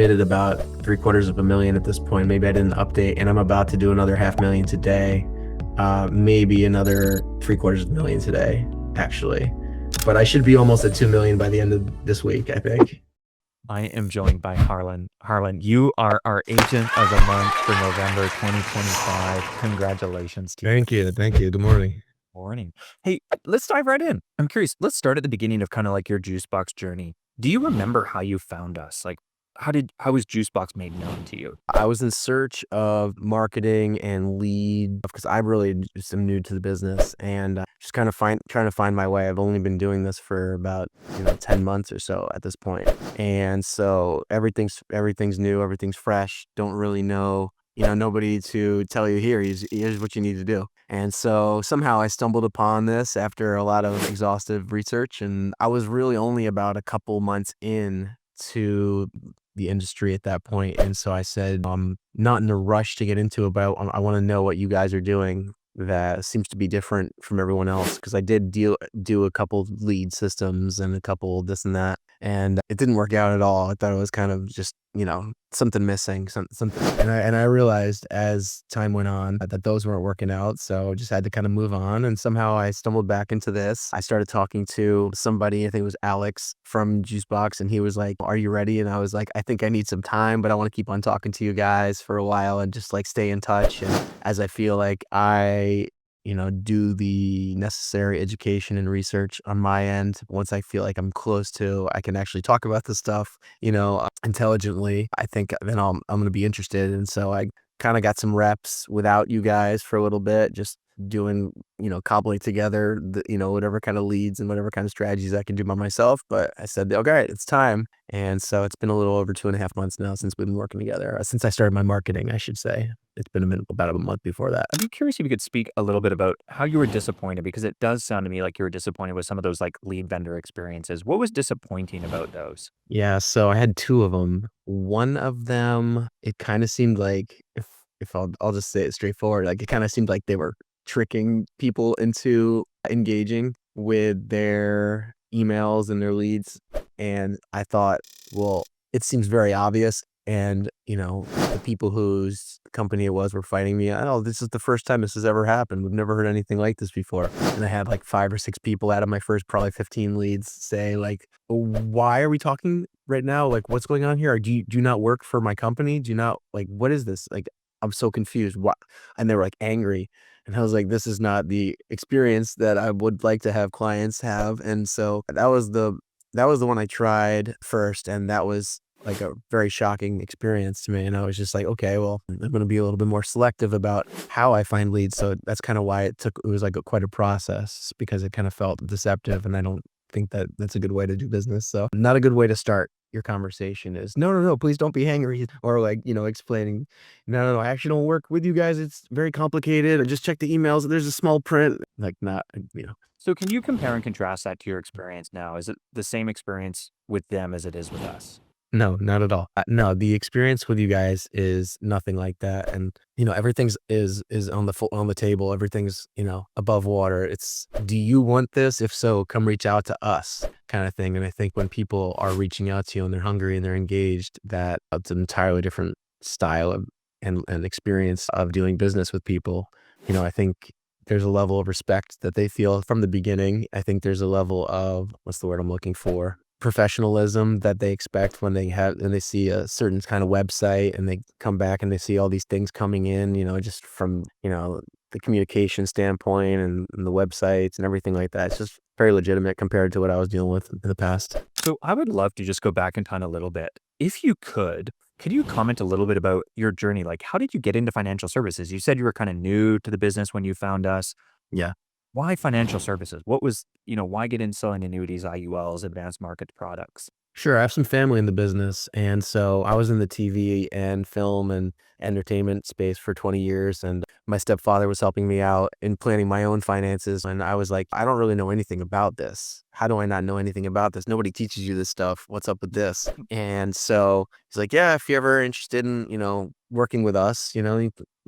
committed about 750,000 at this point. Maybe I didn't update, and I'm about to do another 500,000 today. Maybe another 750,000 today, actually. But I should be almost at 2 million by the end of this week, I think. I am joined by Harlan. Harlan, you are our agent of the month for November 2025. Congratulations to you. Thank you. Thank you. Good morning. Morning. Hey, let's dive right in. I'm curious. Let's start at the beginning of kind of like your Juicebox journey. Do you remember how you found us? Like, how was Juicebox made known to you? I was in search of marketing and lead because I really just am new to the business and just kind of trying to find my way. I've only been doing this for about 10 months or so at this point, and so everything's new, everything's fresh. Don't really know. Nobody to tell you here's what you need to do. And so somehow I stumbled upon this after a lot of exhaustive research, and I was really only about a couple months in to the industry at that point. And so I said, I'm not in a rush to get into it, but I want to know what you guys are doing that seems to be different from everyone else. Because I did do a couple lead systems and a couple this and that, and it didn't work out at all. I thought it was kind of just, something missing, something. And I realized as time went on that those weren't working out. So just had to kind of move on. And somehow I stumbled back into this. I started talking to somebody, I think it was Alex from Juicebox, and he was like, "Are you ready?" And I was like, "I think I need some time, but I want to keep on talking to you guys for a while and just like stay in touch." And as I feel like I do the necessary education and research on my end. Once I feel like I'm close to, I can actually talk about this stuff, intelligently, I think then I'm going to be interested. And so I kind of got some reps without you guys for a little bit, just doing, cobbling together, whatever kind of leads and whatever kind of strategies I can do by myself. But I said, okay, it's time. And so it's been a little over 2.5 months now since we've been working together, since I started my marketing, I should say. It's been about a month before that. I'd be curious if you could speak a little bit about how you were disappointed, because it does sound to me like you were disappointed with some of those like lead vendor experiences. What was disappointing about those? Yeah, so I had two of them. One of them, it kind of seemed like, if I'll just say it straightforward, like it kind of seemed like they were tricking people into engaging with their emails and their leads. And I thought, well, it seems very obvious. And, the people whose company it was were fighting me. Oh, this is the first time this has ever happened. We've never heard anything like this before. And I had like 5 or 6 people out of my first probably 15 leads say like, "Why are we talking right now? Like, what's going on here? Do you not work for my company? Do you not, like, what is this? Like, I'm so confused." What? And they were like angry. And I was like, this is not the experience that I would like to have clients have. And so that was the one I tried first, and that was like a very shocking experience to me. And I was just like, okay, well, I'm going to be a little bit more selective about how I find leads. So that's kind of why it was like quite a process, because it kind of felt deceptive. And I don't think that that's a good way to do business. So not a good way to start your conversation is, no, please don't be angry. Or like, explaining, no, I actually don't work with you guys. It's very complicated. I just checked the emails. There's a small print, like not. So can you compare and contrast that to your experience now? Is it the same experience with them as it is with us? No, not at all. No, the experience with you guys is nothing like that. And, everything's is on the table. Everything's, above water. It's, do you want this? If so, come reach out to us, kind of thing. And I think when people are reaching out to you and they're hungry and they're engaged, that it's an entirely different style of and experience of doing business with people. I think there's a level of respect that they feel from the beginning. I think there's a level of, what's the word I'm looking for? Professionalism that they expect when they see a certain kind of website, and they come back and they see all these things coming in, just from, the communication standpoint and the websites and everything like that. It's just very legitimate compared to what I was dealing with in the past. So I would love to just go back in time a little bit. If you could you comment a little bit about your journey? Like, how did you get into financial services? You said you were kind of new to the business when you found us. Yeah. Why financial services? What was, why get into selling annuities, IULs, advanced market products? Sure, I have some family in the business, and so I was in the TV and film and entertainment space for 20 years, and my stepfather was helping me out in planning my own finances, and I was like, I don't really know anything about this. How do I not know anything about this? Nobody teaches you this stuff. What's up with this? And so he's like, yeah, if you're ever interested in, working with us, you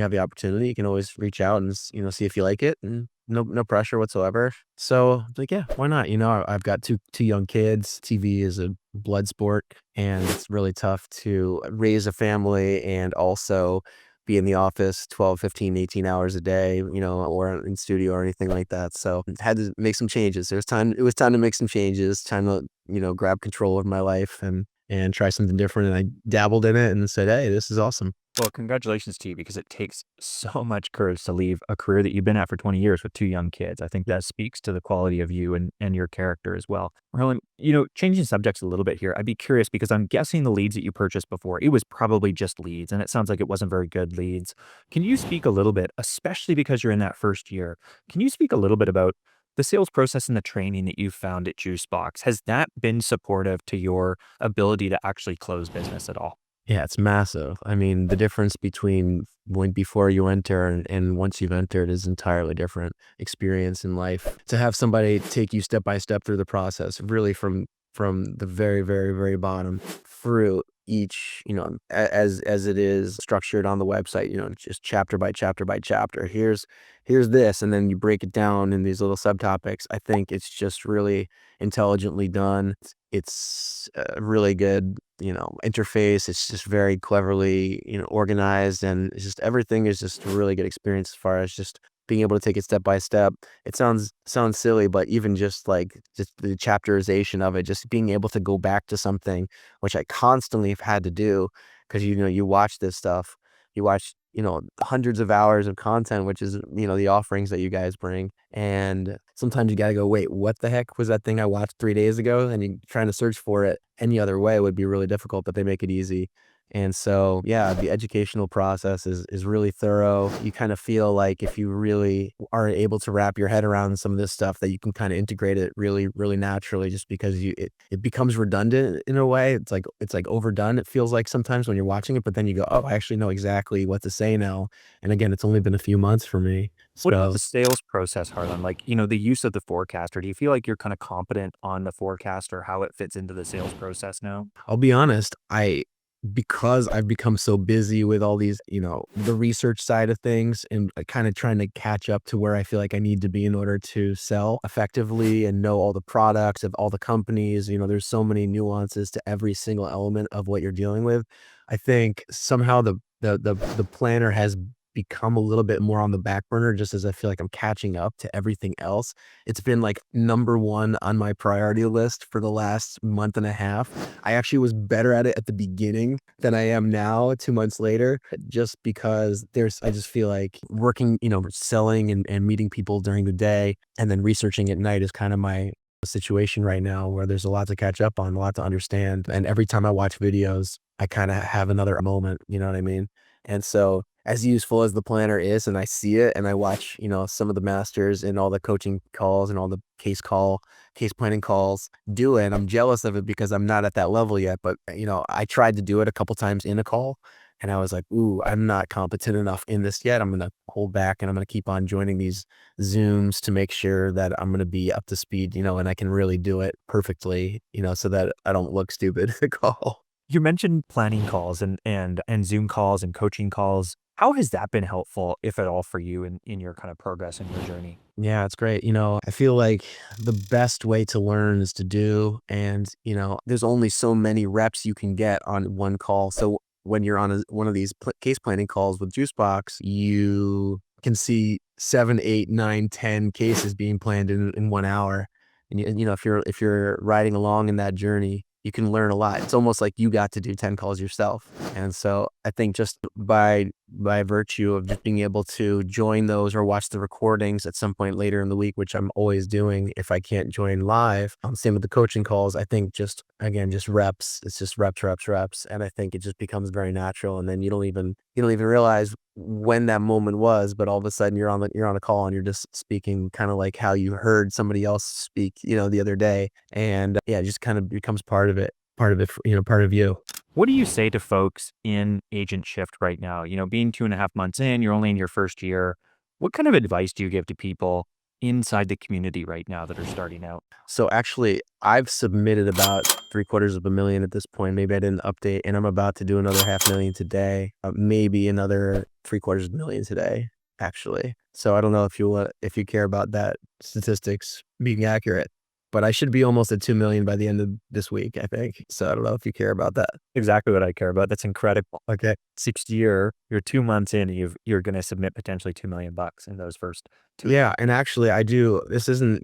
have the opportunity. You can always reach out and, see if you like it. And no pressure whatsoever. So, I was like, "Yeah, why not?" I've got two young kids. TV is a blood sport, and it's really tough to raise a family and also be in the office 12, 15, 18 hours a day, or in studio or anything like that. So, had to make some changes. It was time to make some changes, time to, grab control of my life and try something different, and I dabbled in it and said, "Hey, this is awesome." Well, congratulations to you because it takes so much courage to leave a career that you've been at for 20 years with 2 young kids. I think that speaks to the quality of you and your character as well. Harlan, changing subjects a little bit here, I'd be curious because I'm guessing the leads that you purchased before, it was probably just leads, and it sounds like it wasn't very good leads. Can you speak a little bit, especially because you're in that first year, can you speak a little bit about the sales process and the training that you found at Juicebox? Has that been supportive to your ability to actually close business at all? Yeah, it's massive. I mean, the difference between when before you enter and once you've entered is entirely different experience in life. To have somebody take you step by step through the process, really from the very, very, very bottom through each, as it is structured on the website, just chapter by chapter by chapter. Here's this, and then you break it down in these little subtopics. I think it's just really intelligently done. It's a really good, interface. It's just very cleverly, organized, and it's just everything is just a really good experience as far as just being able to take it step by step. It sounds silly, but even just the chapterization of it, just being able to go back to something, which I constantly have had to do, because you watch this stuff, you watch hundreds of hours of content, which is the offerings that you guys bring, and sometimes you gotta go, wait, what the heck was that thing I watched 3 days ago? And you trying to search for it any other way would be really difficult, but they make it easy. And so, yeah, the educational process is really thorough. You kind of feel like if you really are able to wrap your head around some of this stuff, that you can kind of integrate it really, really naturally, just because it becomes redundant in a way. It's like overdone. It feels like sometimes when you're watching it, but then you go, oh, I actually know exactly what to say now. And again, it's only been a few months for me. What about the So sales process, Harlan? Like, the use of the forecaster. Do you feel like you're kind of competent on the forecaster, how it fits into the sales process now? I'll be honest, because I've become so busy with all these, the research side of things, and kind of trying to catch up to where I feel like I need to be in order to sell effectively and know all the products of all the companies. There's so many nuances to every single element of what you're dealing with. I think somehow the planner has become a little bit more on the back burner, just as I feel like I'm catching up to everything else. It's been like number one on my priority list for the last month and a half. I actually was better at it at the beginning than I am now 2 months later, just because I just feel like working, selling and meeting people during the day and then researching at night is kind of my situation right now, where there's a lot to catch up on, a lot to understand. And every time I watch videos, I kind of have another moment, you know what I mean? And so, as useful as the planner is, and I see it and I watch, some of the masters and all the coaching calls and all the case planning calls do it, and I'm jealous of it because I'm not at that level yet. But, I tried to do it a couple times in a call, and I was like, ooh, I'm not competent enough in this yet. I'm going to hold back, and I'm going to keep on joining these Zooms to make sure that I'm going to be up to speed, and I can really do it perfectly, so that I don't look stupid at the call. You mentioned planning calls and Zoom calls and coaching calls. How has that been helpful, if at all, for you in your kind of progress in your journey? Yeah, it's great. I feel like the best way to learn is to do. And, there's only so many reps you can get on one call. So when you're on one of these case planning calls with Juicebox, you can see 7, 8, 9, 10 cases being planned in 1 hour. And, if you're riding along in that journey, you can learn a lot. It's almost like you got to do 10 calls yourself. And so I think just by virtue of just being able to join those or watch the recordings at some point later in the week, which I'm always doing if I can't join live. Same with the coaching calls. I think just, again, just reps. It's just reps, reps, reps. And I think it just becomes very natural. And then you don't even realize when that moment was, but all of a sudden you're on a call and you're just speaking kind of like how you heard somebody else speak, the other day. And yeah, it just kind of becomes part of it, part of you. What do you say to folks in agent shift right now? Being 2.5 months in, you're only in your first year. What kind of advice do you give to people inside the community right now that are starting out? So actually, I've submitted about 750,000 at this point. Maybe I didn't update, and I'm about to do another 500,000 today. Maybe another 750,000 today, actually. So I don't know if you care about that statistics being accurate, but I should be almost at 2 million by the end of this week, I think. So I don't know if you care about that. Exactly what I care about. That's incredible. Okay. 6th year, you're 2 months in, and you're going to submit potentially $2 million in those first 2 months. Yeah, and actually I do this isn't,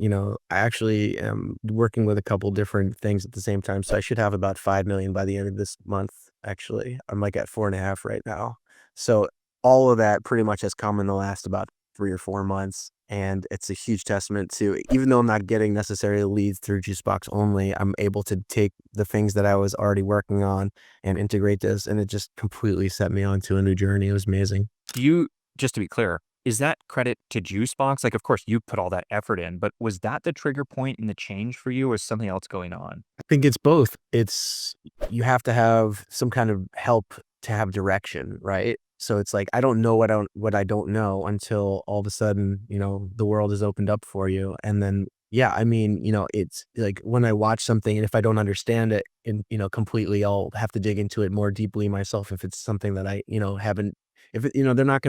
I actually am working with a couple different things at the same time, so I should have about 5 million by the end of this month, actually. I'm, like, at 4.5 right now. So, all of that pretty much has come in the last about 3 or 4 months, and it's a huge testament to even though I'm not getting necessarily leads through Juicebox only, I'm able to take the things that I was already working on and integrate this, and it just completely set me onto a new journey. It was amazing. Do you, just to be clear, is that credit to Juicebox? Like, of course, you put all that effort in, but was that the trigger point in the change for you, or was something else going on? I think it's both. It's you have to have some kind of help to have direction, right? So it's like I don't know what I don't know until all of a sudden, the world is opened up for you. And then yeah, I mean, it's like when I watch something and if I don't understand it and completely, I'll have to dig into it more deeply myself if it's something that I, haven't if it, they're not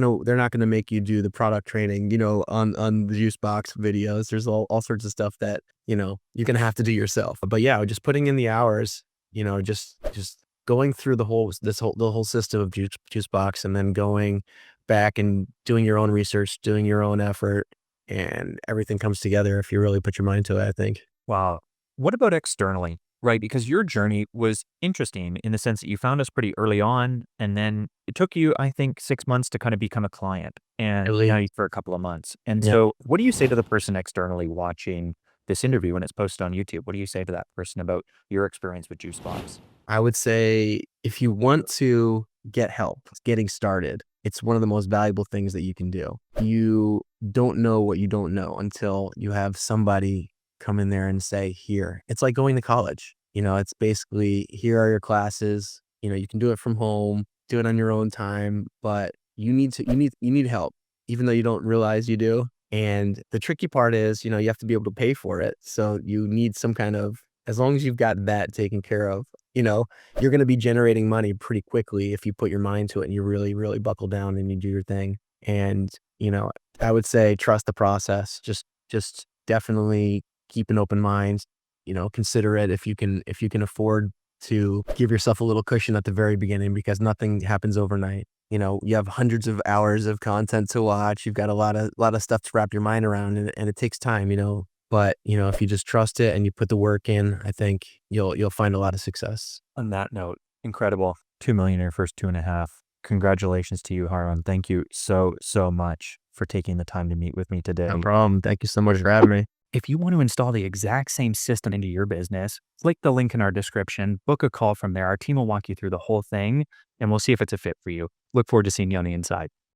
gonna make you do the product training, on the juice box videos. There's all sorts of stuff that you're gonna have to do yourself. But yeah, just putting in the hours, just going through the whole system of juice box and then going back and doing your own research, doing your own effort, and everything comes together if you really put your mind to it, I think. Wow. What about externally? Right, because your journey was interesting in the sense that you found us pretty early on, and then it took you, I think, 6 months to kind of become a client, and now Really? you for a couple of months. And Yeah. so, what do you say to the person externally watching this interview when it's posted on YouTube? What do you say to that person about your experience with Juicebox? I would say if you want to get help getting started, it's one of the most valuable things that you can do. You don't know what you don't know until you have somebody come in there and say, here. It's like going to college. It's basically here are your classes. You can do it from home, do it on your own time, but you need help, even though you don't realize you do. And the tricky part is, you have to be able to pay for it. So you need some kind of as long as you've got that taken care of, you know, you're gonna be generating money pretty quickly if you put your mind to it and you really, really buckle down and you do your thing. And, I would say trust the process. Just definitely keep an open mind, consider it if you can afford to give yourself a little cushion at the very beginning because nothing happens overnight. You have hundreds of hours of content to watch. You've got a lot of stuff to wrap your mind around and it takes time. But, if you just trust it and you put the work in, I think you'll find a lot of success. On that note, incredible. 2 million in your first 2.5. Congratulations to you, Harlan. Thank you so, so much for taking the time to meet with me today. No problem. Thank you so much for having me. If you want to install the exact same system into your business, click the link in our description, book a call from there. Our team will walk you through the whole thing and we'll see if it's a fit for you. Look forward to seeing you on the inside.